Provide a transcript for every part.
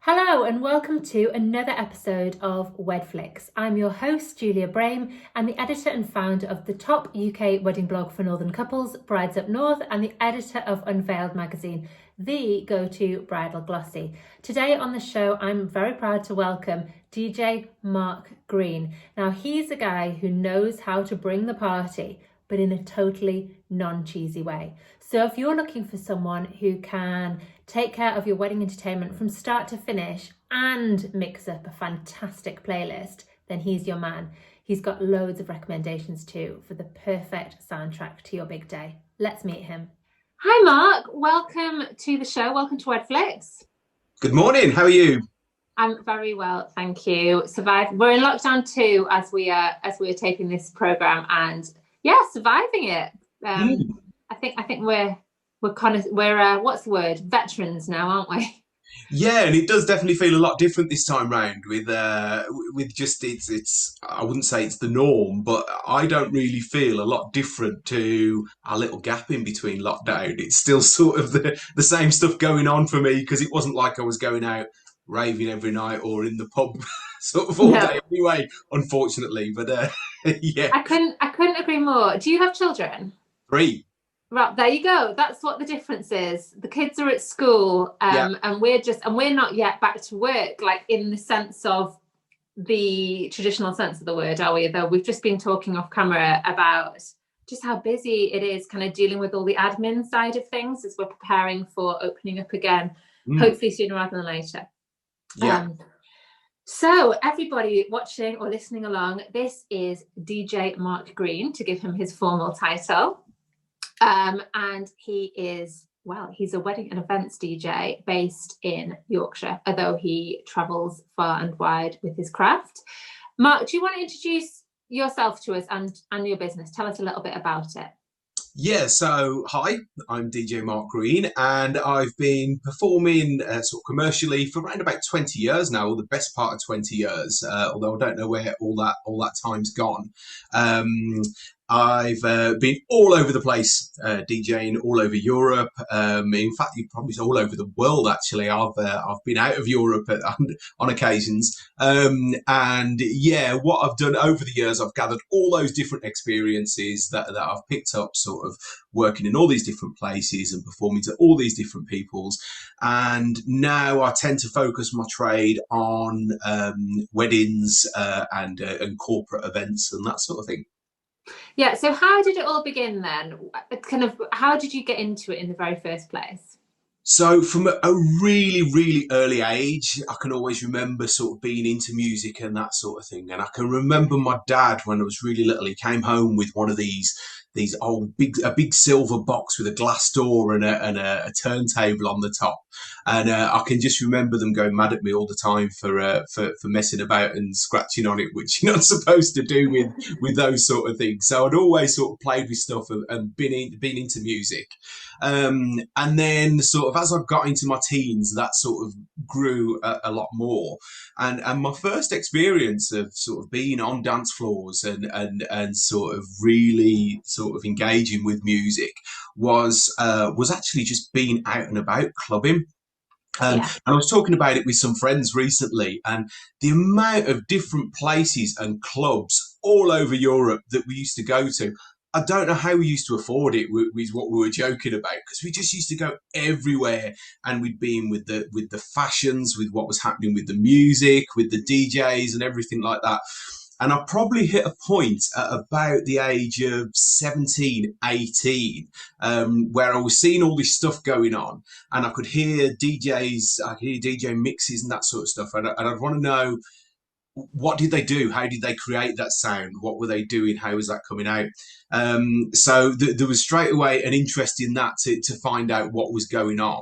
Hello and welcome to another episode of Wedflics. I'm your host, Julia Braime, and the editor and founder of the top UK wedding blog for Northern couples, Brides Up North, and the editor of Unveiled magazine, the go-to bridal glossy. Today on the show, I'm very proud to welcome DJ Mark Green. Now, he's a guy who knows how to bring the party, but in a totally non-cheesy way. So if you're looking for someone who can take care of your wedding entertainment from start to finish and mix up a fantastic playlist, then he's your man. He's got loads of recommendations too for the perfect soundtrack to your big day. Let's meet him. Hi Mark, welcome to the show. Welcome to Wedflics. Good morning, how are you? I'm very well, thank you. Survived. We're in lockdown 2 as we are taping this program, and surviving it. I think we're what's the word? Veterans now, aren't we? Yeah, and it does definitely feel a lot different this time round with just it's I wouldn't say it's the norm, but I don't really feel a lot different to our little gap in between lockdown. It's still sort of the same stuff going on for me because it wasn't like I was going out raving every night or in the pub sort of all day anyway, unfortunately. But yeah. I couldn't agree more. Do you have children? 3. Right, there you go. That's what the difference is. The kids are at school, and we're not yet back to work, like in the sense of the traditional sense of the word, are we? Though we've just been talking off camera about just how busy it is, kind of dealing with all the admin side of things as we're preparing for opening up again, hopefully sooner rather than later. Yeah. So everybody watching or listening along, this is DJ Mark Green, to give him his formal title. And he's a wedding and events DJ based in Yorkshire, although he travels far and wide with his craft. Mark, do you want to introduce yourself to us and your business? Tell us a little bit about it. Yeah, so hi, I'm DJ Mark Green, and I've been performing sort of commercially for around about 20 years now, or the best part of 20 years, although I don't know where all that time's gone. I've been all over the place, DJing all over Europe. In fact, you probably all over the world. Actually, I've been out of Europe on occasions. And yeah, what I've done over the years, I've gathered all those different experiences that I've picked up, sort of working in all these different places and performing to all these different peoples. And now I tend to focus my trade on weddings and corporate events and that sort of thing. Yeah, so how did it all begin then? Kind of, how did you get into it in the very first place? So from a really, really early age, I can always remember sort of being into music and that sort of thing. And I can remember my dad, when I was really little, he came home with one of these old a big silver box with a glass door and a turntable on the top. And I can just remember them going mad at me all the time for messing about and scratching on it, which you're not supposed to do with those sort of things. So I'd always sort of played with stuff and been into music. And then sort of as I got into my teens, that sort of grew a lot more. And my first experience of sort of being on dance floors and sort of really sort of engaging with music was actually just being out and about clubbing. And I was talking about it with some friends recently, and the amount of different places and clubs all over Europe that we used to go to. I don't know how we used to afford it, was what we were joking about, because we just used to go everywhere, and we'd be in with the fashions, with what was happening with the music, with the DJs and everything like that. And I probably hit a point at about the age of 17, 18, where I was seeing all this stuff going on, and I could hear DJs, I could hear DJ mixes and that sort of stuff. And I'd want to know, what did they do? How did they create that sound? What were they doing? How was that coming out? So there was straight away an interest in that to find out what was going on.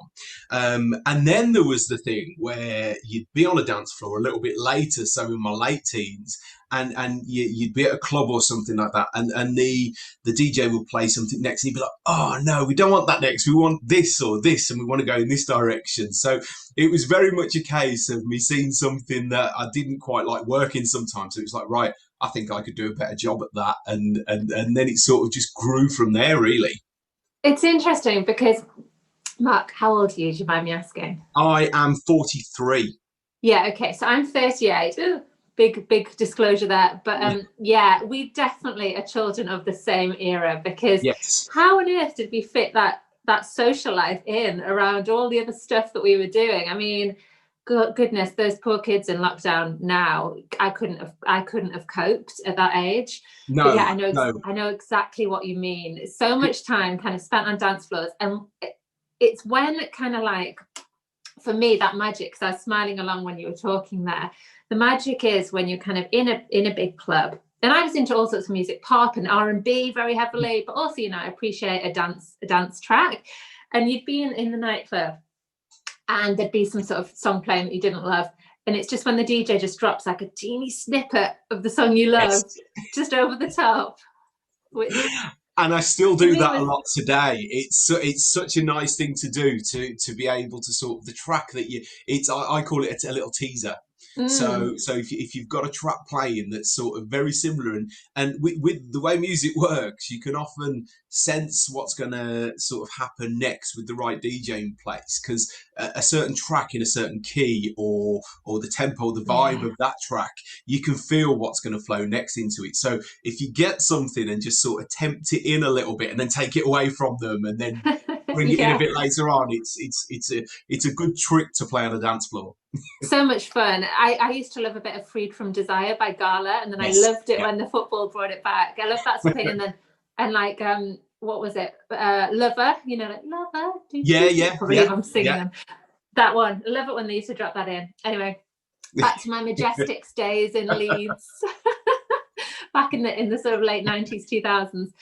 And then there was the thing where you'd be on a dance floor a little bit later, so in my late teens, and you'd be at a club or something like that, and the DJ would play something next, and he'd be like, "Oh no, we don't want that next. We want this or this, and we want to go in this direction." So it was very much a case of me seeing something that I didn't quite like working sometimes. So it was like, right, I think I could do a better job at that, and then it sort of just grew from there, really. It's interesting because, Mark, how old are you? Do you mind me asking? I am 43. Yeah, okay. So I'm 38. Ooh, big disclosure there. But yeah, we definitely are children of the same era, because Yes. how on earth did we fit that social life in around all the other stuff that we were doing? I mean, goodness, those poor kids in lockdown now, I couldn't have coped at that age. But yeah, No, no. I know exactly what you mean. So much time kind of spent on dance floors, and it's when kind of like, for me, that magic, because I was smiling along when you were talking there, the magic is when you're kind of in a big club. And I was into all sorts of music, pop and R&B very heavily, but also, I appreciate a dance track. And you'd be in the nightclub, and there'd be some sort of song playing that you didn't love, and it's just when the DJ just drops like a teeny snippet of the song you Yes. loved just over the top, which And I still for do me that a was lot today. It's such a nice thing to do, to be able to sort of the track that you. I call it a little teaser. mm, So if you've got a track playing that's sort of very similar, and with the way music works, you can often sense what's going to sort of happen next with the right DJ in place, because a certain track in a certain key, or the tempo, the vibe yeah. of that track, you can feel what's going to flow next into it. So if you get something and just sort of tempt it in a little bit, and then take it away from them, and then bring it in a Yeah, bit later on, it's a good trick to play on a dance floor. so much fun. I used to love a bit of Freed from Desire by Gala, and then I Yes. loved it Yeah. when the football brought it back. I love that sort of thing. And then, and like, what was it? Lover, like Lover. Do, Yeah. do, do. Yeah. Probably Yeah. I'm singing Yeah. them. That one. I love it when they used to drop that in. Anyway, back to my Majestics days in Leeds. Back in the sort of late 90s, 2000s.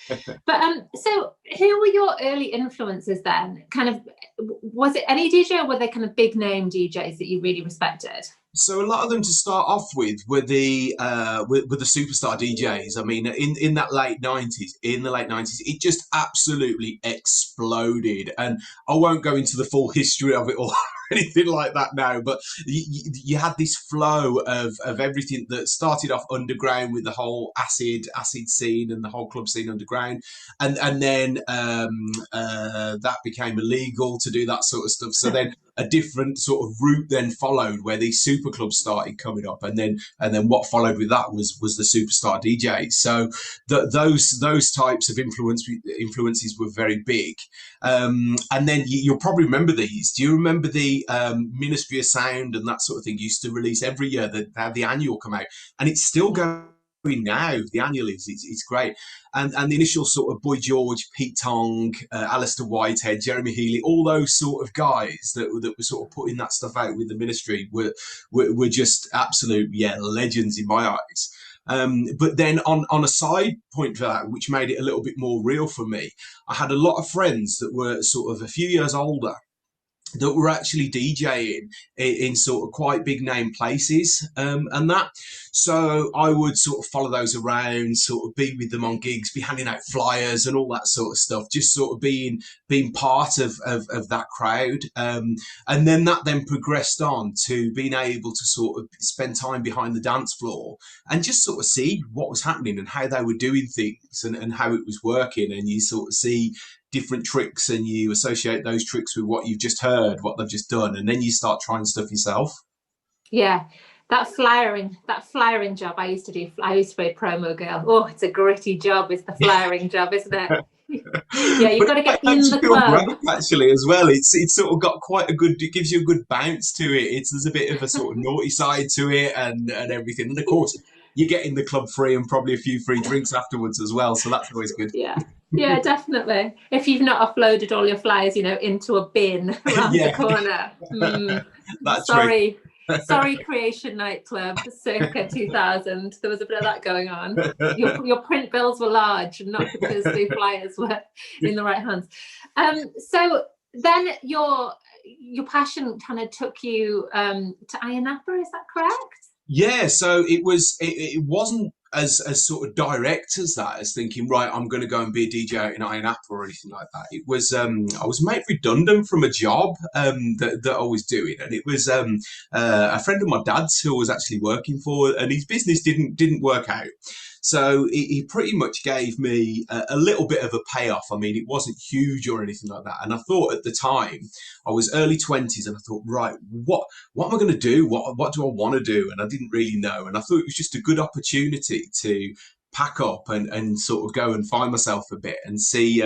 But so who were your early influences then? Kind of, was it any DJ, or were they kind of big name DJs that you really respected? So a lot of them to start off with were the superstar DJs. I mean, in that late 90s, it just absolutely exploded. And I won't go into the full history of it or anything like that now, but you had this flow of everything that started off underground with the whole acid scene and the whole club scene underground, and then that became illegal to do that sort of stuff. So then a different sort of route then followed, where these super clubs started coming up, and then what followed with that was the superstar DJs. So those types of influences were very big. And then you'll probably remember these. Do you remember the Ministry of Sound and that sort of thing used to release every year? They had the annual come out, and it's still Yeah. going now. The annual it's great. And the initial sort of Boy George, Pete Tong, Alistair Whitehead, Jeremy Healy, all those sort of guys that were sort of putting that stuff out with the Ministry were just absolute legends in my eyes. But then on a side point for that, which made it a little bit more real for me, I had a lot of friends that were sort of a few years older that were actually DJing in sort of quite big name places, and that. So I would sort of follow those around, sort of be with them on gigs, be handing out flyers and all that sort of stuff, just sort of being part of that crowd. And then that then progressed on to being able to sort of spend time behind the dance floor and just sort of see what was happening and how they were doing things, and how it was working. And you sort of see different tricks, and you associate those tricks with what you've just heard, what they've just done, and then you start trying stuff yourself. Yeah, that flyering job I used to do. I used to be a promo girl. Oh, it's a gritty job. It's the flyering job, isn't it? Yeah, you've But got to it get makes in you the feel great club. actually as well. It's sort of got quite a good. It gives you a good bounce to it. There's a bit of a sort of naughty side to it, and everything. And of course, you get in the club free and probably a few free drinks afterwards as well. So that's always good. Yeah, yeah, definitely. If you've not offloaded all your flyers, into a bin around the Yeah, corner. that trick. Sorry, Creation Nightclub, circa 2000. There was a bit of that going on. Your print bills were large, not because the flyers were in the right hands. So then your passion kind of took you to Ayia Napa, is that correct? Yeah, so it wasn't as sort of direct as that, as thinking, right, I'm going to go and be a DJ out in Ayia Napa or anything like that. It was I was made redundant from a job that I was doing, and it was a friend of my dad's who I was actually working for, and his business didn't work out. So he pretty much gave me a little bit of a payoff. I mean, it wasn't huge or anything like that. And I thought at the time, I was early 20s, and I thought, right, what am I going to do? What do I want to do? And I didn't really know. And I thought it was just a good opportunity to pack up and sort of go and find myself a bit and see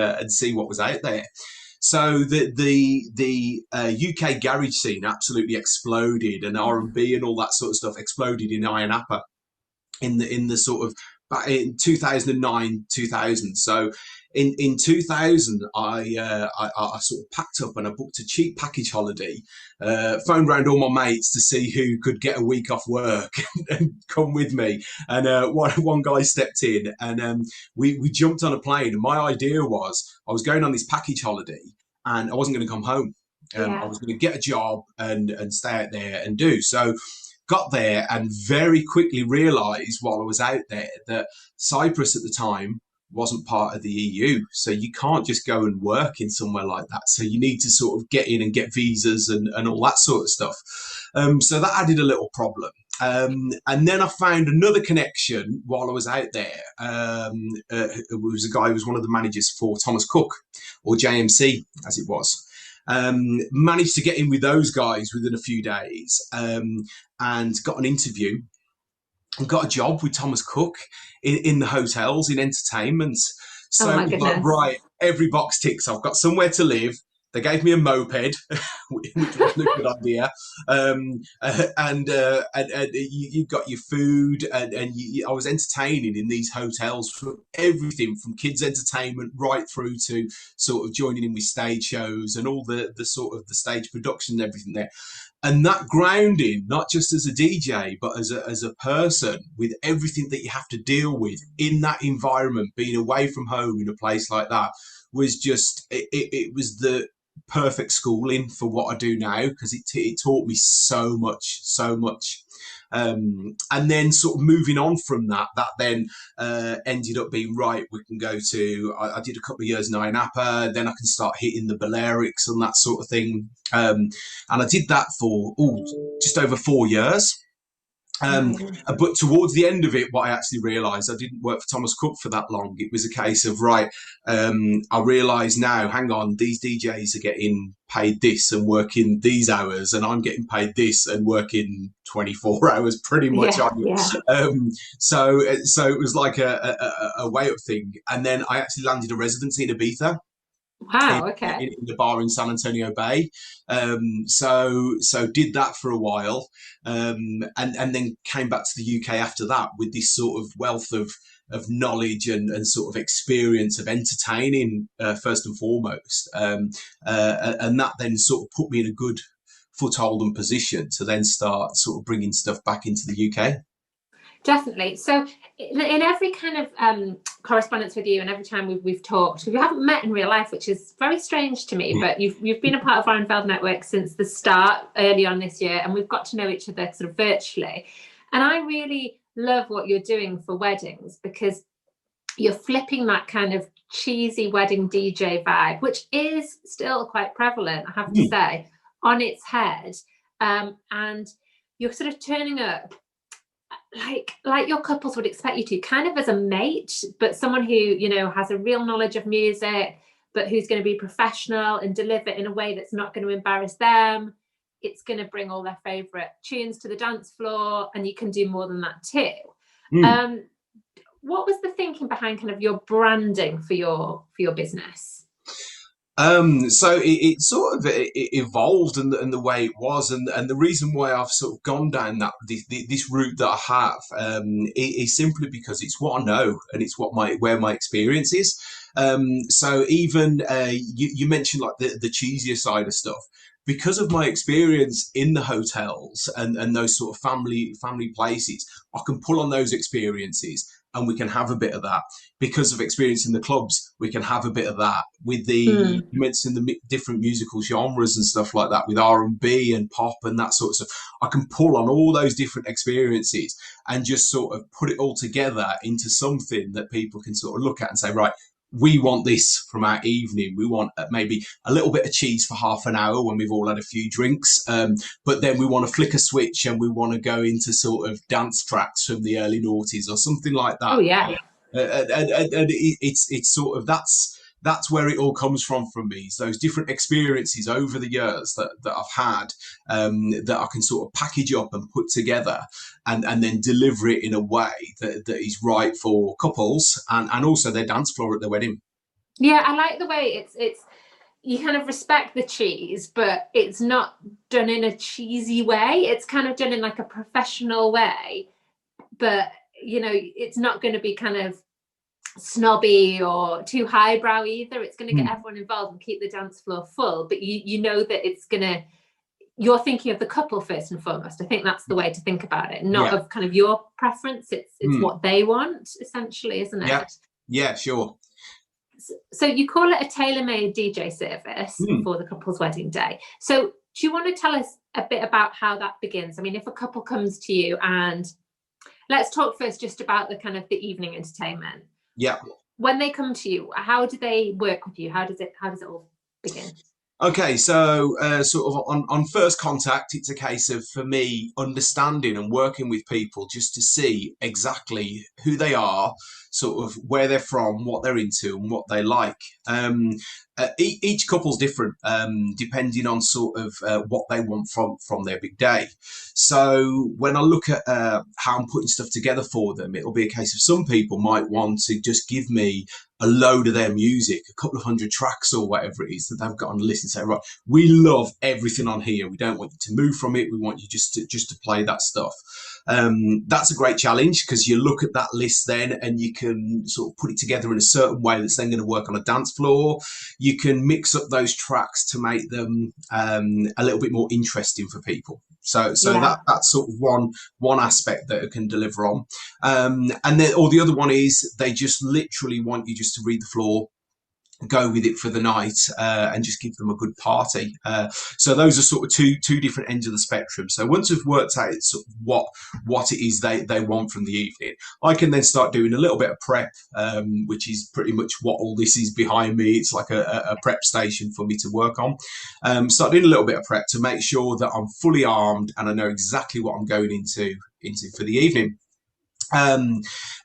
what was out there. So the UK garage scene absolutely exploded, and R&B and all that sort of stuff exploded in Ayia Napa in the sort of back in 2009 2000. So in 2000 I sort of packed up and I booked a cheap package holiday, phoned round all my mates to see who could get a week off work and come with me, and one guy stepped in, and we jumped on a plane, and my idea was I was going on this package holiday and I wasn't going to come home. I was going to get a job and stay out there and do so. Got there and very quickly realised while I was out there that Cyprus at the time wasn't part of the EU. So you can't just go and work in somewhere like that. So you need to sort of get in and get visas and all that sort of stuff. So that added a little problem. And then I found another connection while I was out there. It was a guy who was one of the managers for Thomas Cook, or JMC as it was. Managed to get in with those guys within a few days, and got an interview and got a job with Thomas Cook in the hotels, in entertainment. So it was like, right, every box ticks. I've got somewhere to live. They gave me a moped, which wasn't a good idea. And you got your food, and I was entertaining in these hotels for everything from kids' entertainment right through to sort of joining in with stage shows and all the sort of the stage production and everything there. And that grounding, not just as a DJ, but as a person, with everything that you have to deal with in that environment, being away from home in a place like that, was just, it was the perfect schooling for what I do now, because it taught me so much. And then sort of moving on from that then ended up being, right, we can go to, I did a couple of years in Ayia Napa, then I can start hitting the Balearics and that sort of thing. And I did that for just over 4 years. But towards the end of it, what I actually realised, I didn't work for Thomas Cook for that long. It was a case of, right, I realise now, hang on, these DJs are getting paid this and working these hours, and I'm getting paid this and working 24 hours pretty much on it. So it was like a way up thing. And then I actually landed a residency in Ibiza. Wow, okay. In the bar in San Antonio Bay. So did that for a while, and then came back to the UK after that with this sort of wealth of knowledge and sort of experience of entertaining, first and foremost. And that then sort of put me in a good foothold and position to then start sort of bringing stuff back into the UK. Definitely. So in every kind of correspondence with you, and every time we've talked, we haven't met in real life, which is very strange to me, but you've been a part of our Unveiled network since the start, early on this year, and we've got to know each other sort of virtually. And I really love what you're doing for weddings, because you're flipping that kind of cheesy wedding DJ vibe, which is still quite prevalent, I have to say, on its head. And you're sort of turning up like your couples would expect you to, kind of as a mate, but someone who, you know, has a real knowledge of music, but who's going to be professional and deliver in a way that's not going to embarrass them. It's going to bring all their favorite tunes to the dance floor, and you can do more than that too. What was the thinking behind kind of your branding for your business? So it sort of evolved in the way it was, and the reason why I've sort of gone down this route that I have is simply because it's what I know, and it's where my experience is. So even you mentioned like the cheesier side of stuff. Because of my experience in the hotels and those sort of family places, I can pull on those experiences, and we can have a bit of that. Because of experience in the clubs, we can have a bit of that. With you mentioned the different musical genres and stuff like that, with R&B and pop and that sort of stuff, I can pull on all those different experiences and just sort of put it all together into something that people can sort of look at and say, right, we want this from our evening. We want maybe a little bit of cheese for half an hour when we've all had a few drinks. But then we want to flick a switch and we want to go into sort of dance tracks from the early noughties or something like that. Oh yeah. And it's sort of that's where it all comes from me. It's those different experiences over the years that I've had, that I can sort of package up and put together and then deliver it in a way that is right for couples and also their dance floor at their wedding. Yeah, I like the way it's you kind of respect the cheese, but it's not done in a cheesy way. It's kind of done in like a professional way, but you know, it's not going to be kind of snobby or too highbrow either. It's going to get everyone involved and keep the dance floor full, but you know that it's going to, you're thinking of the couple first and foremost. I think that's the way to think about it, not of kind of your preference. It's what they want, essentially, isn't it? Yeah, sure. So you call it a tailor-made DJ service for the couple's wedding day. So do you want to tell us a bit about how that begins? I mean, if a couple comes to you, and let's talk first just about the kind of the evening entertainment. Yeah. When they come to you, how do they work with you? How does it all begin? Okay, so sort of on first contact, it's a case of, for me, understanding and working with people just to see exactly who they are, sort of where they're from, what they're into, and what they like. Each couple's different, depending on sort of what they want from their big day. So when I look at how I'm putting stuff together for them, it'll be a case of some people might want to just give me a load of their music, a couple of hundred tracks or whatever it is that they've got on the list, and say, right, we love everything on here. We don't want you to move from it. We want you just to play that stuff. That's a great challenge, because you look at that list then and you can sort of put it together in a certain way that's then going to work on a dance floor. You can mix up those tracks to make them a little bit more interesting for people. So that's sort of one aspect that it can deliver on. And then, or the other one is they just literally want you just to read the floor, go with it for the night, and just give them a good party. So those are sort of two different ends of the spectrum. So once we've worked out sort of what it is they want from the evening, I can then start doing a little bit of prep, which is pretty much what all this is behind me. It's like a prep station for me to work on. Start doing a little bit of prep to make sure that I'm fully armed and I know exactly what I'm going into for the evening.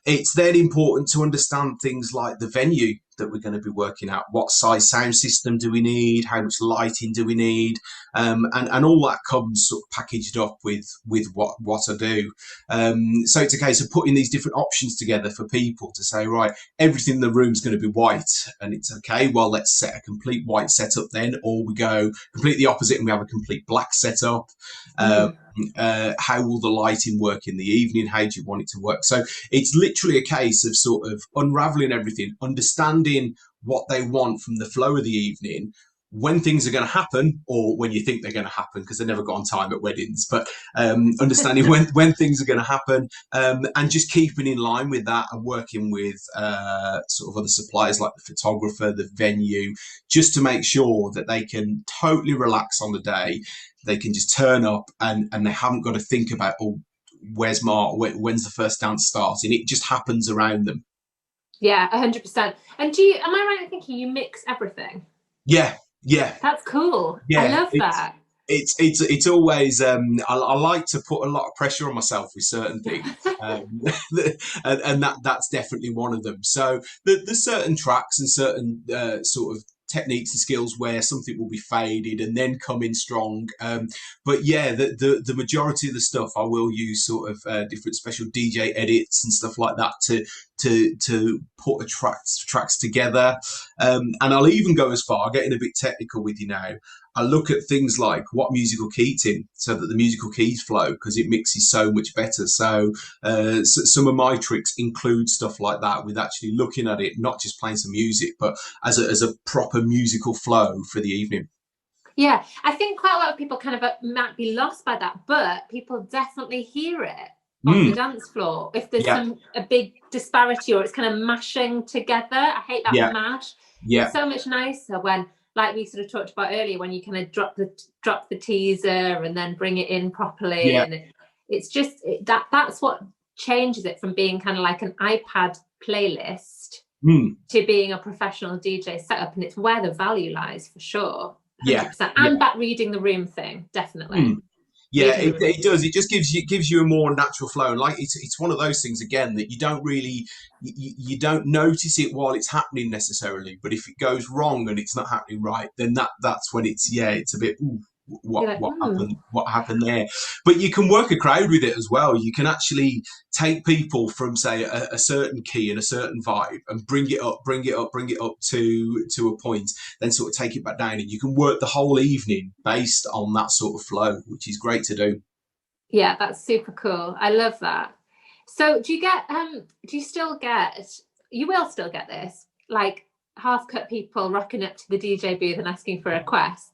It's then important to understand things like the venue that we're going to be working at. What size sound system do we need? How much lighting do we need? And all that comes sort of packaged up with what I do. So it's a case of putting these different options together for people to say, right, everything in the room's going to be white, and it's okay. Well, let's set a complete white setup then, or we go completely opposite and we have a complete black setup. How will the lighting work in the evening? How do you want it to work? So it's literally a case of sort of unraveling everything, understanding what they want from the flow of the evening, when things are going to happen, or when you think they're going to happen, because they never go on time at weddings, but understanding when things are going to happen, and just keeping in line with that and working with sort of other suppliers like the photographer, the venue, just to make sure that they can totally relax on the day. They can just turn up and they haven't got to think about, oh, where's Mark? When's the first dance starting? It just happens around them. Yeah, 100%. And am I right in thinking you mix everything? Yeah. That's cool. Yeah, I love that. It's always I like to put a lot of pressure on myself with certain things, and that's definitely one of them. So there's certain tracks and certain sort of techniques and skills where something will be faded and then come in strong. But yeah, the majority of the stuff I will use sort of different special DJ edits and stuff like that to put tracks together. And I'll even go as far, getting a bit technical with you now, I look at things like what musical key it's in, so that the musical keys flow, because it mixes so much better. So some of my tricks include stuff like that, with actually looking at it, not just playing some music, but as a proper musical flow for the evening. Yeah, I think quite a lot of people kind of might be lost by that, but people definitely hear it on the dance floor. If there's a big disparity, or it's kind of mashing together. I hate that mash. Yeah. It's so much nicer when, like we sort of talked about earlier, when you kind of drop the teaser and then bring it in properly. Yeah. And it's just that's what changes it from being kind of like an iPad playlist Mm, to being a professional DJ setup, and it's where the value lies for sure. yeah, 100%. yeah. And that reading the room thing, definitely. Mm. Yeah, Reading the room. it does. It just gives you a more natural flow, and like it's one of those things again that you don't really you don't notice it while it's happening necessarily. But if it goes wrong and it's not happening right, then that's when it's a bit ooh, You're like, what happened there. But you can work a crowd with it as well. You can actually take people from say a certain key and a certain vibe and bring it up to a point, then sort of take it back down, and you can work the whole evening based on that sort of flow, which is great to do. yeah, that's super cool. I love that. So do you still get, you will still get this, like half cut people rocking up to the DJ booth and asking for requests?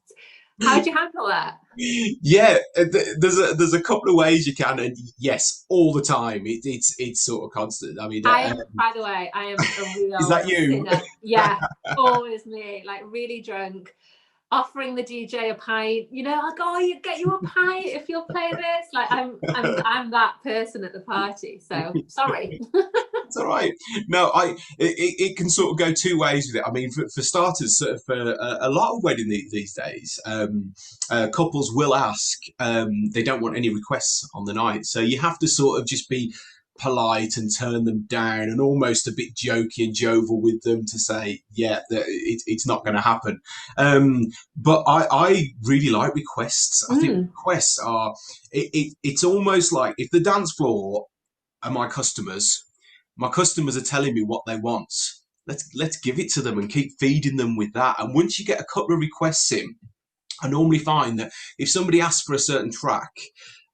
How do you handle that? Yeah, there's a couple of ways you can, and yes, all the time. It's sort of constant. I mean, I am, by the way, I am a is real that you? sinner. Yeah, always me, like really drunk, offering the DJ a pint, like, oh, you get you a pint if you'll play this. Like I'm that person at the party. So sorry. It's all right. No, it can sort of go two ways with it. I mean, for starters, sort of for a lot of wedding these days, couples will ask. They don't want any requests on the night, so you have to sort of just be polite and turn them down, and almost a bit jokey and jovial with them to say, yeah, that it's not going to happen. But I really like requests. I think requests are it's almost like if the dance floor are my customers are telling me what they want. Let's give it to them and keep feeding them with that. And once you get a couple of requests in, I normally find that if somebody asks for a certain track,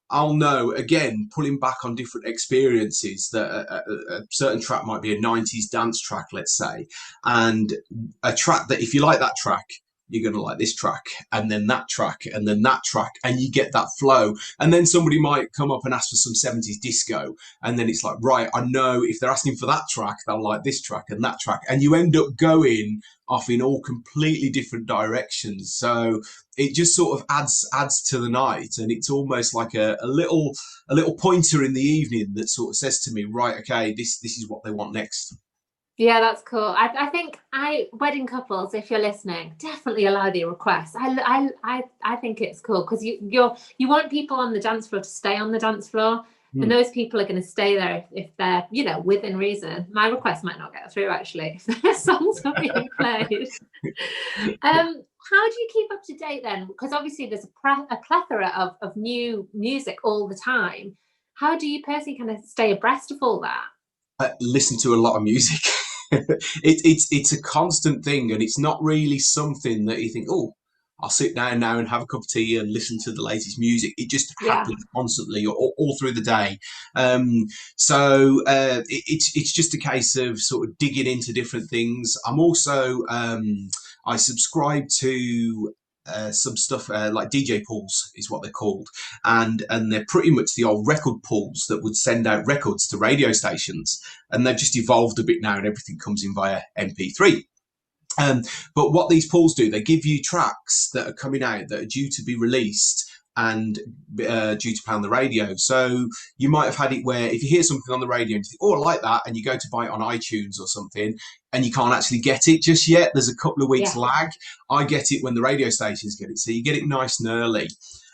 I'll know, again, pulling back on different experiences, that a certain track might be a 90s dance track, let's say, and a track that if you like that track, you're going to like this track, and then that track, and then that track, and you get that flow. And then somebody might come up and ask for some 70s disco, and then it's like, right, I know if they're asking for that track, they'll like this track and that track, and you end up going off in all completely different directions. So it just sort of adds to the night, and it's almost like a little pointer in the evening that sort of says to me, right, okay, this is what they want next. Yeah, that's cool. I think wedding couples, if you're listening, definitely allow the requests. I think it's cool because you want people on the dance floor to stay on the dance floor, and those people are going to stay there if they're within reason. My request might not get through actually if their songs are being played. How do you keep up to date then? Because obviously there's a plethora of new music all the time. How do you personally kind of stay abreast of all that? Listen to a lot of music. It's a constant thing, and it's not really something that you think, oh, I'll sit down now and have a cup of tea and listen to the latest music. It just happens constantly, all through the day. It's just a case of sort of digging into different things. I'm also I subscribe to some stuff like DJ pools is what they're called, and they're pretty much the old record pools that would send out records to radio stations, and they've just evolved a bit now, and everything comes in via MP3. But what these pools do, they give you tracks that are coming out that are due to be released and due to play on the radio. So you might have had it where if you hear something on the radio and you think, oh, I like that, and you go to buy it on iTunes or something, and you can't actually get it just yet. There's a couple of weeks lag. I get it when the radio stations get it. So you get it nice and early.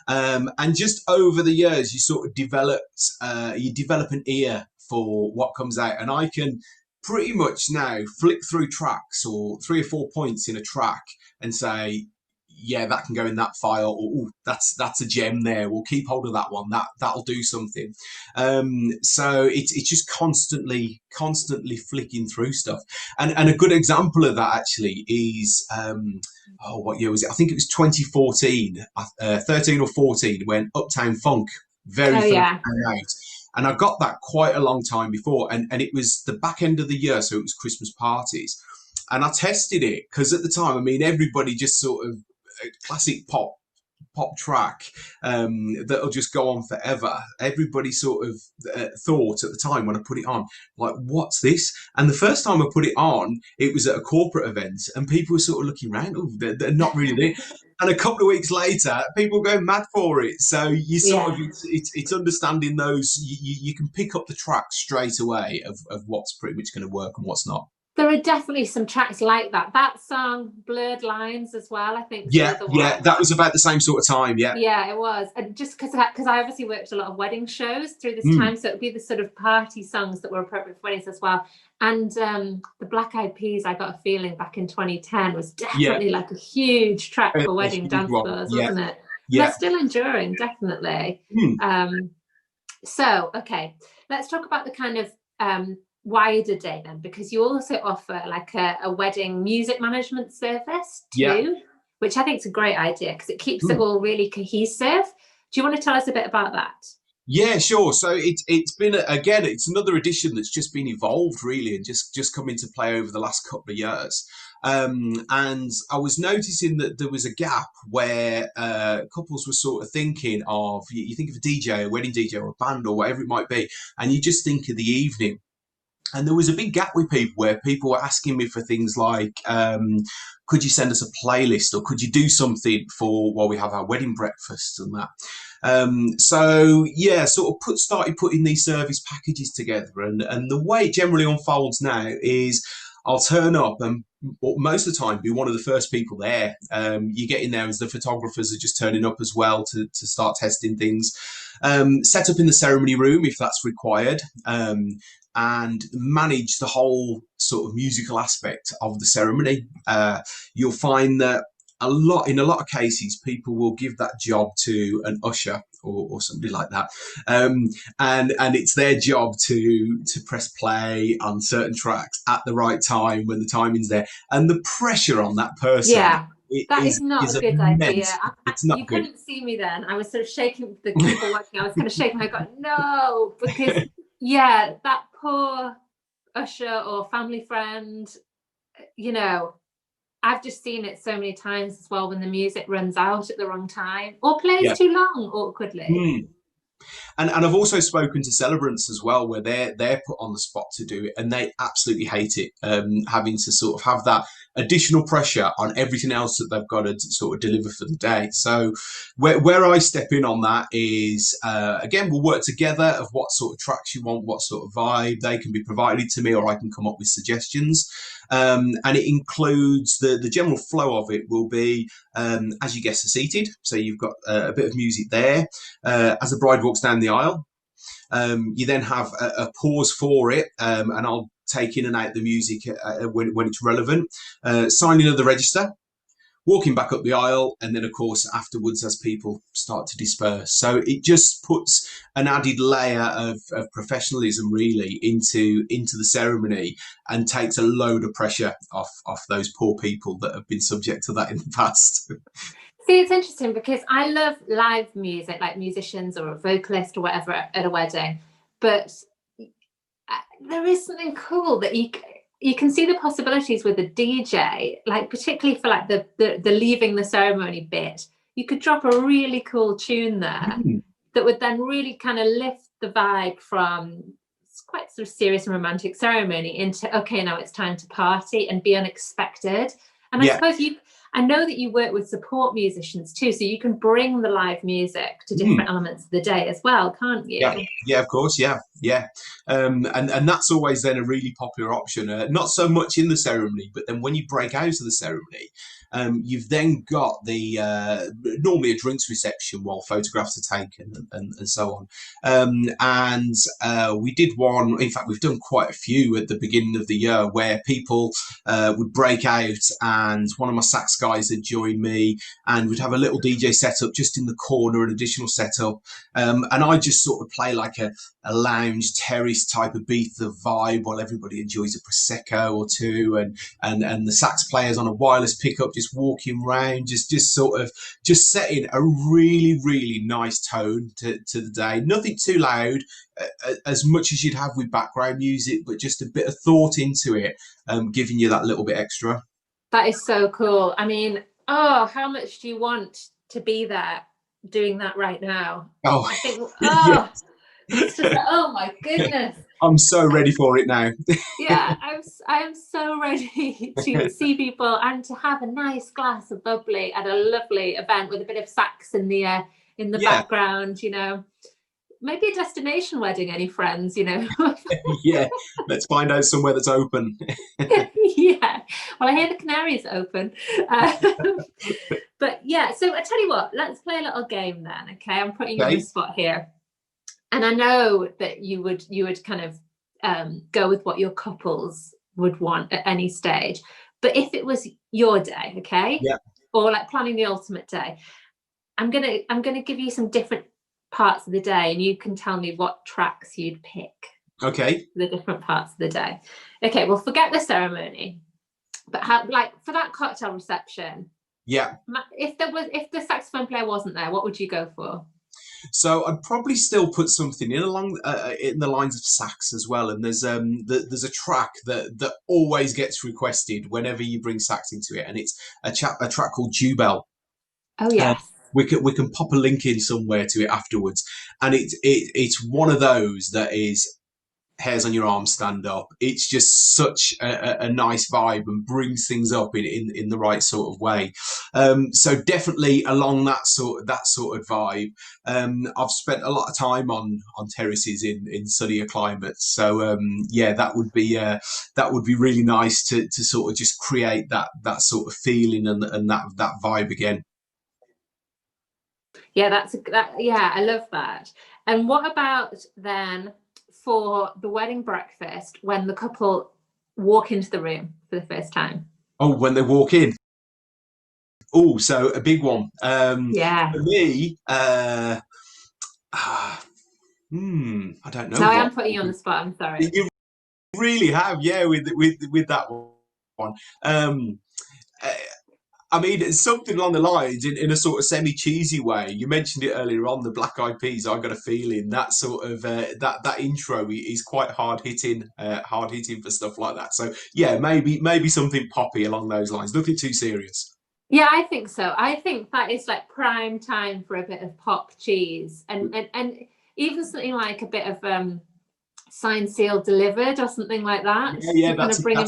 And just over the years, you sort of develop an ear for what comes out. And I can pretty much now flick through tracks or 3 or 4 points in a track and say, yeah, that can go in that file, or that's a gem there. We'll keep hold of that one. That'll do something. So it's just constantly flicking through stuff. And a good example of that actually is what year was it? I think it was 2014, 13 or 14, when Uptown Funk very first came out. And I got that quite a long time before, and it was the back end of the year, so it was Christmas parties. And I tested it because at the time, I mean, everybody just sort of classic pop track that'll just go on forever. Everybody sort of thought at the time when I put it on, like, what's this? And the first time I put it on, it was at a corporate event, and people were sort of looking around, oh, they're not really there. And a couple of weeks later, people go mad for it. So you sort of, it's understanding those, you can pick up the track straight away of what's pretty much going to work and what's not. There are definitely some tracks like that. That song, Blurred Lines, as well, I think, is Yeah, another yeah, one. that was about the same sort of time. Yeah. Yeah, it was. And just because I obviously worked a lot of wedding shows through this Mm, time, so it would be the sort of party songs that were appropriate for weddings as well. And the Black Eyed Peas, I got a feeling back in 2010 was yeah, definitely like a huge track for a wedding huge dance one. floors, Yeah, wasn't it? And they're yeah. still enduring, definitely. Mm, Um, so, okay, let's talk about the kind of wider day then, because you also offer like a wedding music management service yeah. too, which I think is a great idea because it keeps it Mm. all really cohesive. Do you want to tell us a bit about that? Yeah, sure. So it's been again, it's another edition that's just been evolved really, and just come into play over the last couple of years. And I was noticing that there was a gap where couples were sort of thinking of you think of a DJ, a wedding DJ, or a band, or whatever it might be, and you just think of the evening. And there was a big gap with people where people were asking me for things like, could you send us a playlist or could you do something for while we have our wedding breakfast and that? So yeah, sort of started putting these service packages together, and the way it generally unfolds now is I'll turn up and most of the time be one of the first people there. You get in there as the photographers are just turning up as well to start testing things. Set up in the ceremony room if that's required. And manage the whole sort of musical aspect of the ceremony. You'll find that in a lot of cases, people will give that job to an usher or somebody like that, and it's their job to press play on certain tracks at the right time when the timing's there, and the pressure on that person Yeah, it that is not a is good idea. immense. It's not You good. couldn't see me then. I was sort of shaking the people watching. I was kind of shaking my head, going, no, because yeah, that poor usher or family friend, you know, I've just seen it so many times as well when the music runs out at the wrong time or plays Yeah. too long awkwardly. Mm. And I've also spoken to celebrants as well, where they're put on the spot to do it, and they absolutely hate it, having to sort of have that additional pressure on everything else that they've got to sort of deliver for the day. So where I step in on that is again we'll work together of what sort of tracks you want, what sort of vibe they can be provided to me, or I can come up with suggestions. And it includes the general flow of it will be as your guests are seated, so you've got a bit of music there as the bride walks down the aisle. You then have a pause for it, and I'll take in and out the music when it's relevant. Signing of the register, walking back up the aisle, and then, of course, afterwards as people start to disperse. So it just puts an added layer of professionalism, really, into the ceremony and takes a load of pressure off those poor people that have been subject to that in the past. See, it's interesting because I love live music, like musicians or a vocalist or whatever at a wedding, but there is something cool that you can see the possibilities with a DJ, like particularly for like the leaving the ceremony bit. You could drop a really cool tune there Mm. that would then really kind of lift the vibe from it's quite sort of serious and romantic ceremony into okay, now it's time to party and be unexpected. And I Yeah. suppose I know that you work with support musicians too, so you can bring the live music to Mm. different elements of the day as well, can't Yeah, you? yeah, of course, yeah, yeah, and that's always then a really popular option. Not so much in the ceremony, but then when you break out of the ceremony, you've then got the normally a drinks reception while photographs are taken and so on. And we did one. In fact, we've done quite a few at the beginning of the year where people would break out, and one of my sax guys had joined me, and we'd have a little DJ setup just in the corner, an additional setup. And I just sort of play like a lounge terrace type of Ibiza vibe while everybody enjoys a prosecco or two, and the sax players on a wireless pickup just walking around, just sort of just setting a really nice tone to the day. Nothing too loud, as much as you'd have with background music, but just a bit of thought into it, giving you that little bit extra. That is so cool. I mean, oh, how much do you want to be there doing that right now? Oh, I think, yeah. oh, it's just like, oh my goodness. I'm so ready for it now. Yeah, I am so ready to see people and to have a nice glass of bubbly at a lovely event with a bit of sax in the Yeah, background, you know. Maybe a destination wedding, any friends, you know. yeah. Let's find out somewhere that's open. Yeah, well, I hear the canaries open. But yeah, so I tell you what, let's play a little game then. Okay, I'm putting you on the spot here, and I know that you would kind of go with what your couples would want at any stage. But if it was your day, okay, Yeah. or like planning the ultimate day, I'm gonna give you some different parts of the day, and you can tell me what tracks you'd pick. Okay. The different parts of the day. Okay, well, forget the ceremony, but how, like, for that cocktail reception, yeah, if the saxophone player wasn't there, what would you go for? So I'd probably still put something in along in the lines of sax as well. And there's a track that always gets requested whenever you bring sax into it, and it's a track called Jubel. Oh yes. We can pop a link in somewhere to it afterwards, and it's one of those that is hairs on your arm stand up. It's just such a nice vibe and brings things up in the right sort of way. So definitely along that sort of vibe. I've spent a lot of time on terraces in sunnier climates, so yeah, that would be really nice to sort of just create that sort of feeling and that vibe again. Yeah, yeah, I love that. And what about then for the wedding breakfast when the couple walk into the room for the first time? Oh, when they walk in. Oh, so a big one. Yeah. For me, I don't know No, I what. am putting you on the spot. I'm sorry. You really have, yeah, with that one. Uh, I mean, it's something along the lines in a sort of semi-cheesy way. You mentioned it earlier on, the Black Eyed Peas. I got a feeling that sort of that intro is quite hard hitting for stuff like that. So yeah, maybe something poppy along those lines. Nothing too serious. Yeah, I think so. I think that is like prime time for a bit of pop cheese, and even something like a bit of signed, sealed, delivered, or something like that, Yeah, to kind of bring them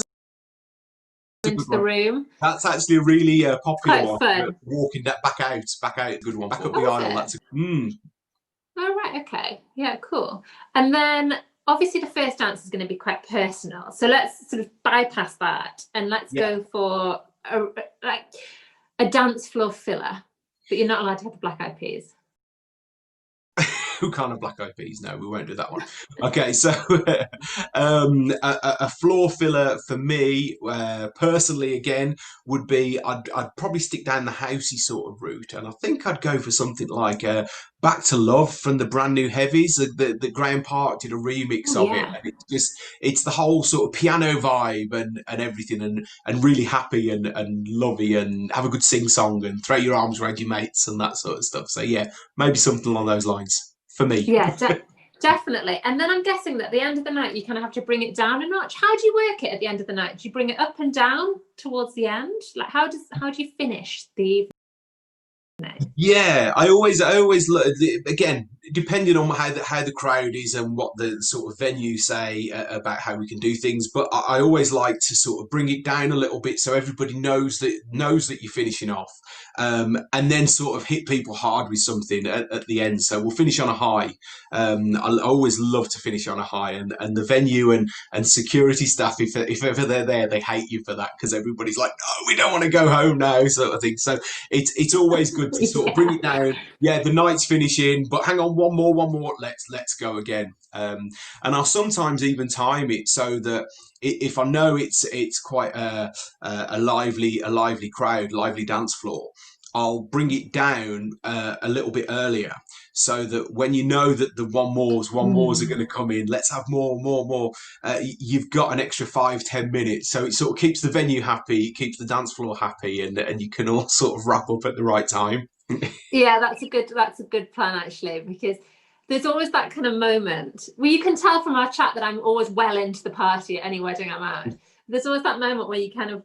into the room. That's actually a really popular one. Fun. Walking that back out, good one. Back up the aisle. That's Oh right, okay, yeah, cool. And then obviously the first dance is going to be quite personal, so let's sort of bypass that and let's go for a dance floor filler, but you're not allowed to have the Black Eyed Peas. Who can't have Black Eyed Peas? No, we won't do that one. Okay, so a floor filler for me, personally, again, would be I'd probably stick down the housey sort of route, and I think I'd go for something like Back to Love from the Brand New Heavies. The Graham Park did a remix of it, and it's the whole sort of piano vibe and everything, and really happy and lovey, and have a good sing song and throw your arms around your mates and that sort of stuff. So yeah, maybe something along those lines. For me. Yeah, definitely. And then I'm guessing that at the end of the night, you kind of have to bring it down a notch. How do you work it at the end of the night? Do you bring it up and down towards the end? Like, how do you finish the evening? Yeah, I always look again, depending on how the crowd is and what the sort of venue say about how we can do things. But I always like to sort of bring it down a little bit so everybody knows that you're finishing off, and then sort of hit people hard with something at the end. So we'll finish on a high. I always love to finish on a high, and the venue and security staff, if ever they're there, they hate you for that because everybody's like, no, we don't want to go home now, sort of thing. So it's always good to sort of bring it down. Yeah, the night's finishing, but hang on, one more. Let's go again. And I'll sometimes even time it so that if I know it's quite a lively crowd, lively dance floor, I'll bring it down a little bit earlier, so that when you know that the one mores are going to come in, let's have more. You've got an extra 5-10 minutes, so it sort of keeps the venue happy, it keeps the dance floor happy, and you can all sort of wrap up at the right time. Yeah, that's a good plan actually, because there's always that kind of moment. Well, you can tell from our chat that I'm always well into the party at any wedding I'm at. There's always that moment where you kind of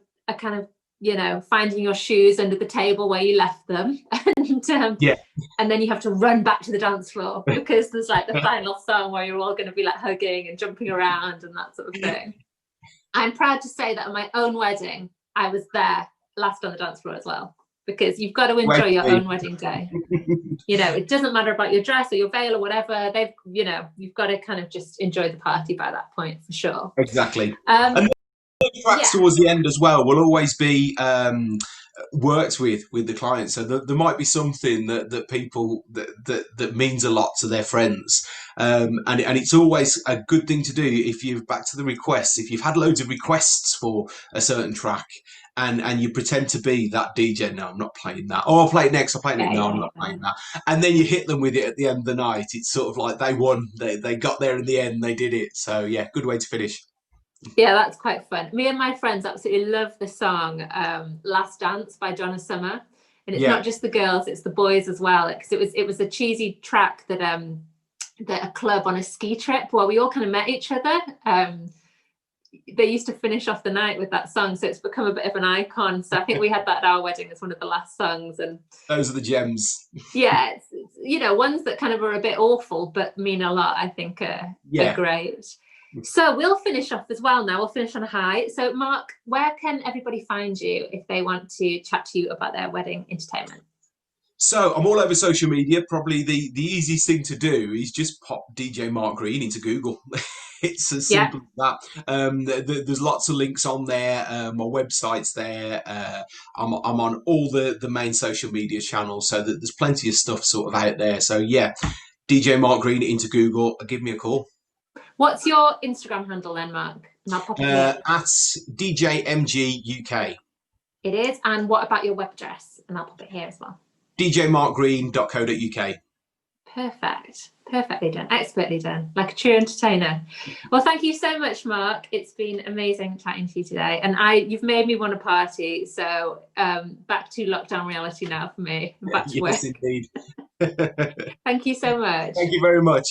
finding your shoes under the table where you left them, and then you have to run back to the dance floor because there's like the final song where you're all going to be like hugging and jumping around and that sort of thing. I'm proud to say that at my own wedding, I was there last on the dance floor as well, because you've got to enjoy your own wedding day. It doesn't matter about your dress or your veil or whatever. You've got to kind of just enjoy the party by that point for sure. Exactly. And tracks Yeah, towards the end as well will always be worked with the client. So there might be something that people that means a lot to their friends, and it's always a good thing to do if you've back to the requests. If you've had loads of requests for a certain track. And you pretend to be that DJ. No, I'm not playing that. Oh, I'll play it next. I'll play it. yeah, No, I'm yeah, not yeah. playing that. And then you hit them with it at the end of the night. It's sort of like they won. They got there in the end. They did it. So yeah, good way to finish. Yeah, that's quite fun. Me and my friends absolutely love the song "Last Dance" by Donna Summer, and it's Yeah. not just the girls; it's the boys as well. Because it was a cheesy track that a club on a ski trip where we all kind of met each other. They used to finish off the night with that song, so it's become a bit of an icon. So I think we had that at our wedding as one of the last songs, and Those are the gems. yeah, it's ones that kind of are a bit awful but mean a lot. I think are Yeah. great. So we'll finish off as well now. We'll finish on a high. So Mark, where can everybody find you if they want to chat to you about their wedding entertainment? So I'm all over social media. Probably the easiest thing to do is just pop DJ Mark Green into Google. It's as Yeah, simple as that. There's lots of links on there. My website's there. I'm on all the main social media channels, so that there's plenty of stuff sort of out there. So yeah, DJ Mark Green into Google. Give me a call. what's your Instagram handle then, Mark? And I'll pop it here. At DJMG UK. It is. And what about your web address? And I'll pop it here as well. DJMarkGreen.co.uk. Perfect. Perfectly done. Expertly done. Like a true entertainer. Well, thank you so much, Mark. It's been amazing chatting to you today. And you've made me want to party. So back to lockdown reality now for me. Back to work. Yes, indeed. Thank you so much. Thank you very much.